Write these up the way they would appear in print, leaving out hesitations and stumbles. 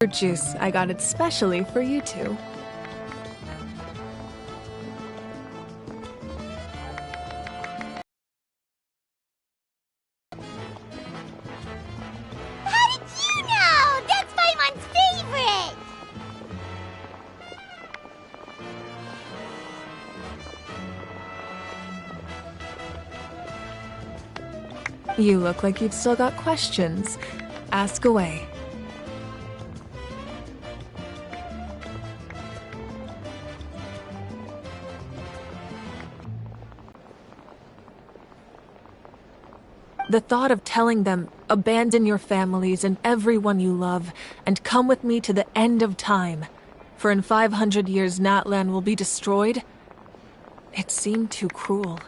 Fruit juice. I got it specially for you two. How did you know? That's Paimon's favorite! You look like you've still got questions. Ask away. The thought of telling them, abandon your families and everyone you love, and come with me to the end of time, for in 500 years Natlan will be destroyed, it seemed too cruel.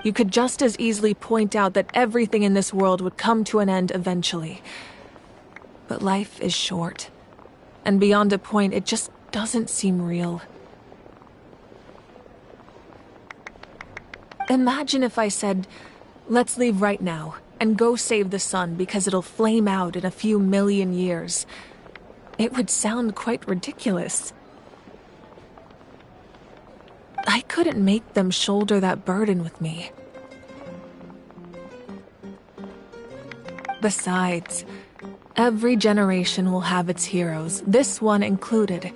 You could just as easily point out that everything in this world would come to an end eventually. But life is short, and beyond a point, it just doesn't seem real. Imagine if I said, let's leave right now, and go save the sun because it'll flame out in a few million years. It would sound quite ridiculous. I couldn't make them shoulder that burden with me. Besides, every generation will have its heroes, this one included.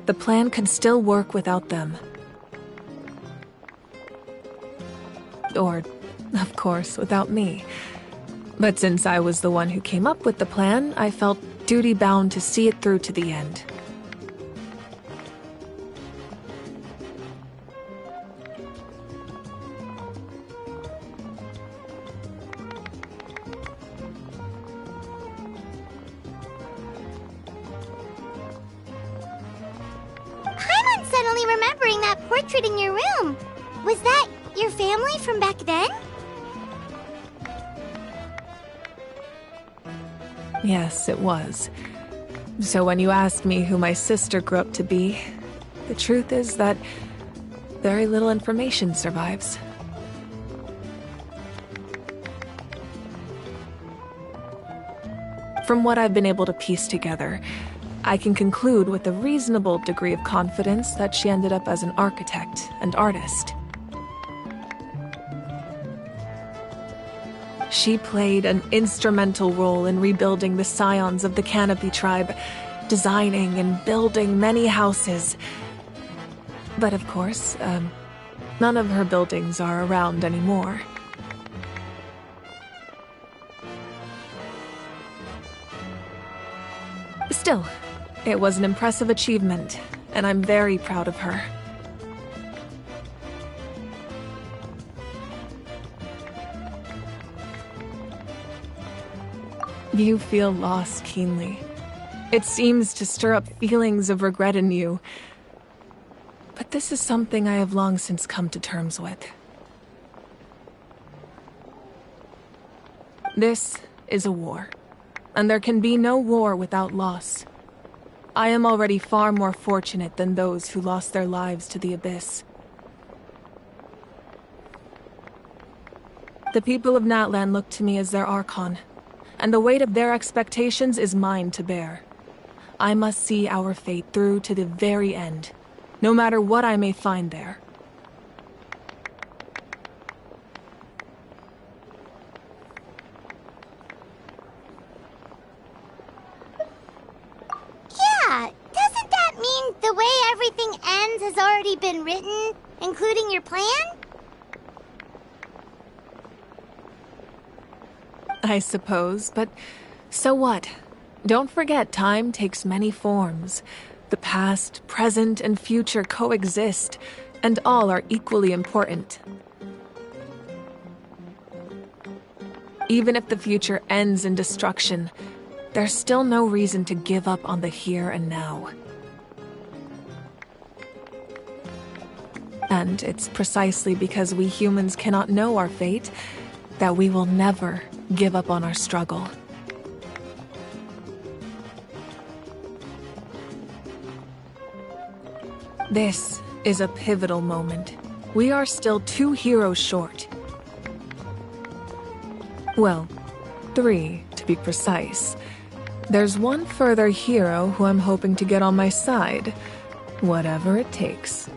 The plan could still work without them. Or, of course, without me. But since I was the one who came up with the plan, I felt duty-bound to see it through to the end. Paimon's suddenly remembering that portrait in your room. Was that your family from back then? Yes, it was. So when you asked me who my sister grew up to be, the truth is that very little information survives. From what I've been able to piece together, I can conclude with a reasonable degree of confidence that she ended up as an architect and artist. She played an instrumental role in rebuilding the scions of the Canopy tribe, designing and building many houses. But of course, none of her buildings are around anymore. Still, it was an impressive achievement, and I'm very proud of her. You feel loss keenly. It seems to stir up feelings of regret in you. But this is something I have long since come to terms with. This is a war, and there can be no war without loss. I am already far more fortunate than those who lost their lives to the abyss. The people of Natlan look to me as their Archon, and the weight of their expectations is mine to bear. I must see our fate through to the very end, no matter what I may find there. Yeah, doesn't that mean the way everything ends has already been written, including your plan? I suppose, but so what? Don't forget, time takes many forms. The past, present, and future coexist, and all are equally important. Even if the future ends in destruction, there's still no reason to give up on the here and now. And it's precisely because we humans cannot know our fate that we will never give up on our struggle. This is a pivotal moment. We are still 2 heroes short. Well, 3, to be precise. There's one further hero who I'm hoping to get on my side, whatever it takes.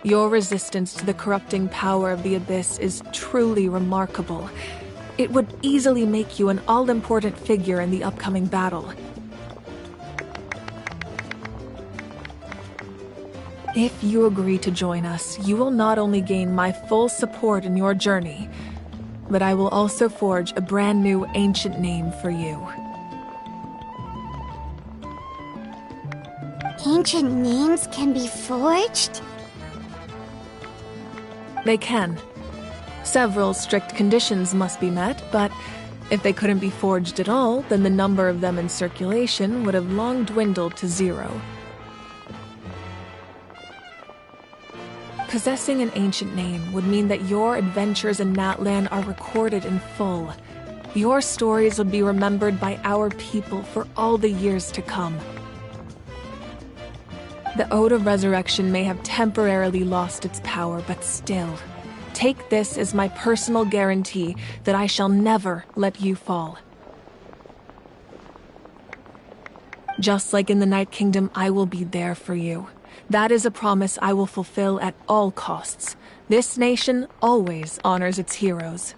Your resistance to the corrupting power of the Abyss is truly remarkable. It would easily make you an all-important figure in the upcoming battle. If you agree to join us, you will not only gain my full support in your journey, but I will also forge a brand new ancient name for you. Ancient names can be forged? They can. Several strict conditions must be met, but if they couldn't be forged at all, then the number of them in circulation would have long dwindled to 0. Possessing an ancient name would mean that your adventures in Natlan are recorded in full. Your stories would be remembered by our people for all the years to come. The Ode of Resurrection may have temporarily lost its power, but still, take this as my personal guarantee that I shall never let you fall. Just like in the Night Kingdom, I will be there for you. That is a promise I will fulfill at all costs. This nation always honors its heroes.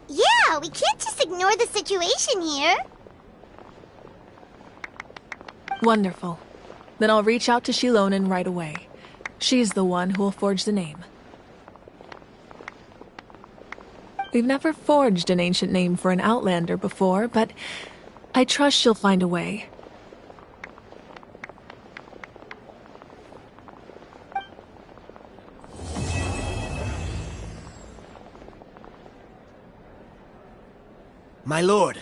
Yeah, we can't just ignore the situation here. Wonderful. Then I'll reach out to Shilonen right away. She's the one who will forge the name. We've never forged an ancient name for an Outlander before, but I trust she'll find a way. My lord,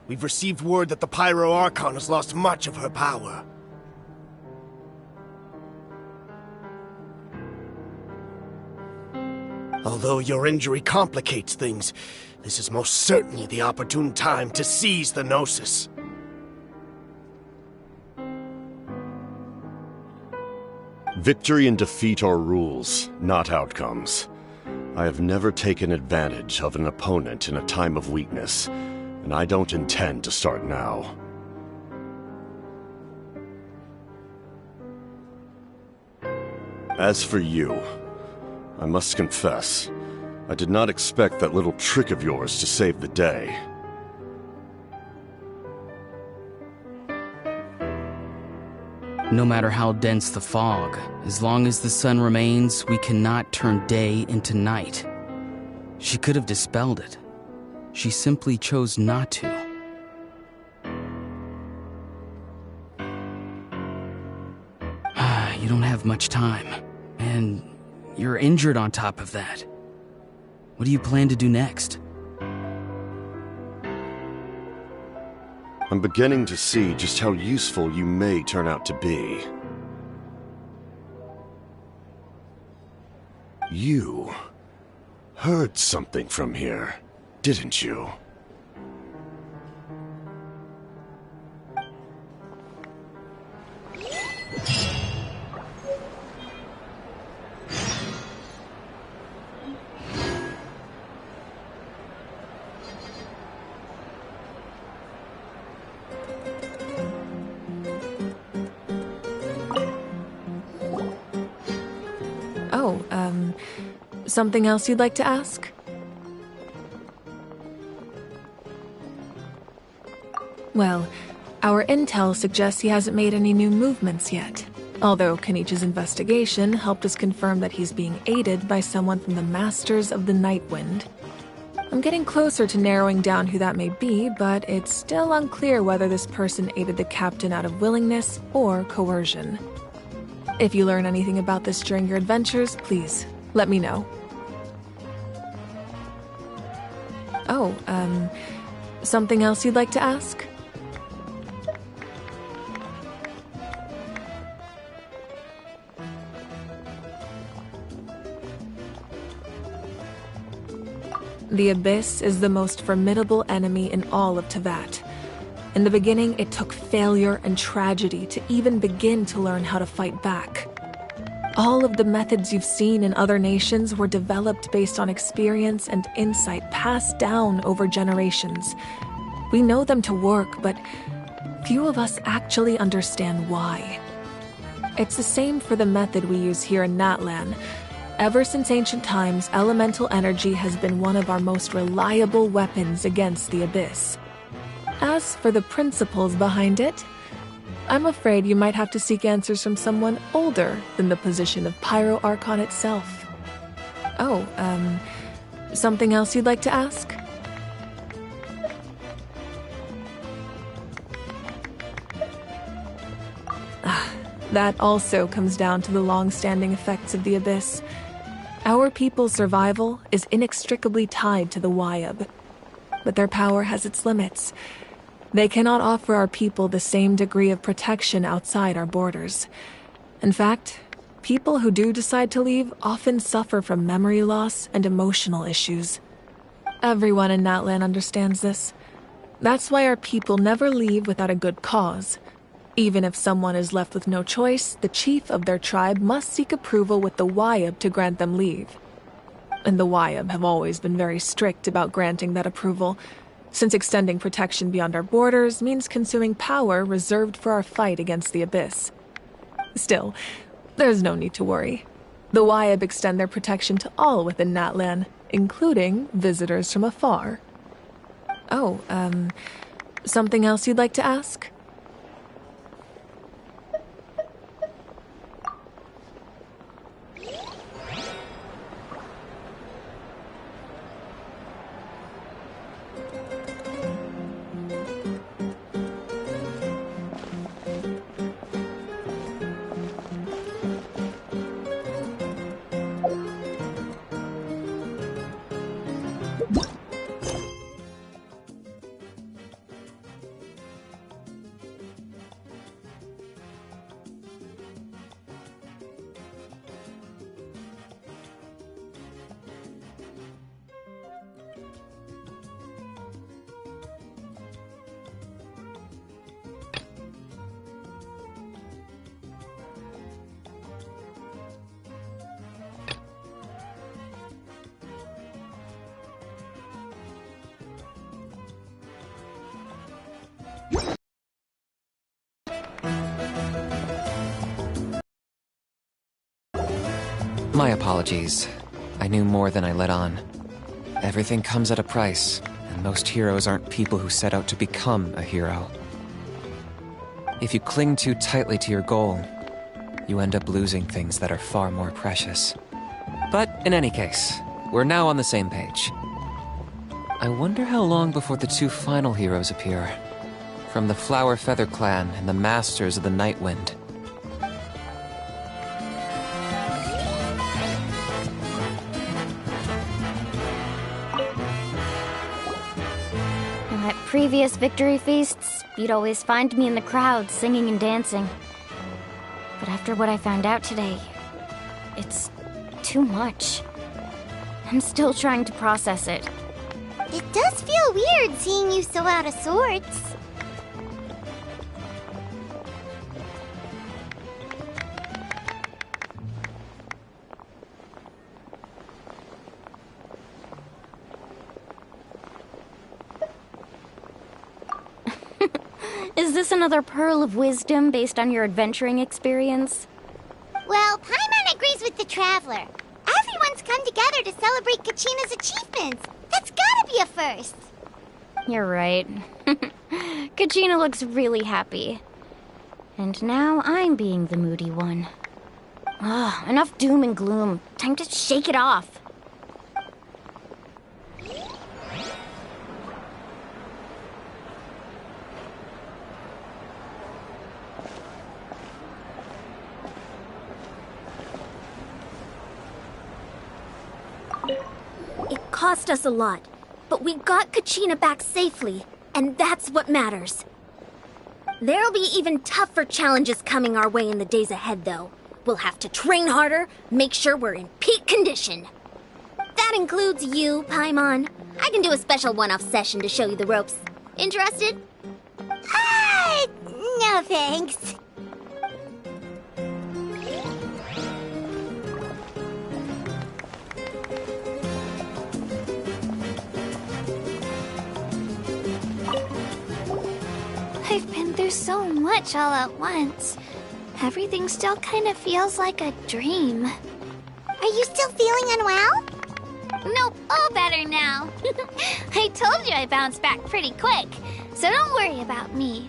we've received word that the Pyro Archon has lost much of her power. Although your injury complicates things, this is most certainly the opportune time to seize the Gnosis. Victory and defeat are rules, not outcomes. I have never taken advantage of an opponent in a time of weakness, and I don't intend to start now. As for you, I must confess, I did not expect that little trick of yours to save the day. No matter how dense the fog, as long as the sun remains, we cannot turn day into night. She could have dispelled it. She simply chose not to. You don't have much time, and you're injured on top of that. What do you plan to do next? I'm beginning to see just how useful you may turn out to be. You heard something from here, didn't you? Something else you'd like to ask? Well, our intel suggests he hasn't made any new movements yet. Although Kenichi's investigation helped us confirm that he's being aided by someone from the Masters of the Nightwind. I'm getting closer to narrowing down who that may be, but it's still unclear whether this person aided the captain out of willingness or coercion. If you learn anything about this during your adventures, please let me know. Something else you'd like to ask? The Abyss is the most formidable enemy in all of Teyvat. In the beginning, it took failure and tragedy to even begin to learn how to fight back. All of the methods you've seen in other nations were developed based on experience and insight passed down over generations. We know them to work, but few of us actually understand why. It's the same for the method we use here in Natlan. Ever since ancient times, elemental energy has been one of our most reliable weapons against the Abyss. As for the principles behind it, I'm afraid you might have to seek answers from someone older than the position of Pyro Archon itself. Oh, something else you'd like to ask? That also comes down to the long-standing effects of the Abyss. Our people's survival is inextricably tied to the Wyab, but their power has its limits. They cannot offer our people the same degree of protection outside our borders. In fact, people who do decide to leave often suffer from memory loss and emotional issues. Everyone in Natlan understands this. That's why our people never leave without a good cause. Even if someone is left with no choice, the chief of their tribe must seek approval with the Wyab to grant them leave. And the Wyab have always been very strict about granting that approval, since extending protection beyond our borders means consuming power reserved for our fight against the Abyss. Still, there's no need to worry. The Wyab extend their protection to all within Natlan, including visitors from afar. Oh, something else you'd like to ask? My apologies. I knew more than I let on. Everything comes at a price, and most heroes aren't people who set out to become a hero. If you cling too tightly to your goal, you end up losing things that are far more precious. But in any case, we're now on the same page. I wonder how long before the two final heroes appear. From the Flower Feather Clan and the Masters of the Night Wind. At previous victory feasts, you'd always find me in the crowd singing and dancing. But after what I found out today, it's too much. I'm still trying to process it. It does feel weird seeing you so out of sorts. Is this another pearl of wisdom based on your adventuring experience? Well, Paimon agrees with the Traveler. Everyone's come together to celebrate Kachina's achievements. That's gotta be a first. You're right. Kachina looks really happy. And now I'm being the moody one. Ugh, enough doom and gloom. Time to shake it off. It cost us a lot, but we got Kachina back safely, and that's what matters. There'll be even tougher challenges coming our way in the days ahead, though. We'll have to train harder, make sure we're in peak condition. That includes you, Paimon. I can do a special one-off session to show you the ropes. Interested? No thanks. I've been through so much all at once. Everything still kind of feels like a dream. Are you still feeling unwell? Nope, all better now. I told you I bounced back pretty quick, so don't worry about me.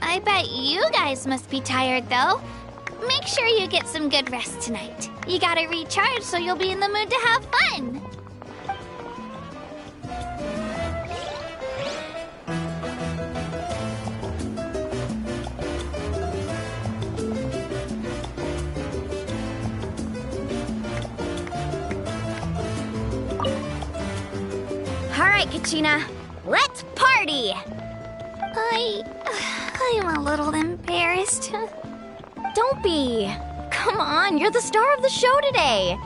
I bet you guys must be tired, though. Make sure you get some good rest tonight. You gotta recharge so you'll be in the mood to have fun. Alright, Kachina. Let's party! I'm a little embarrassed. Don't be. Come on, you're the star of the show today.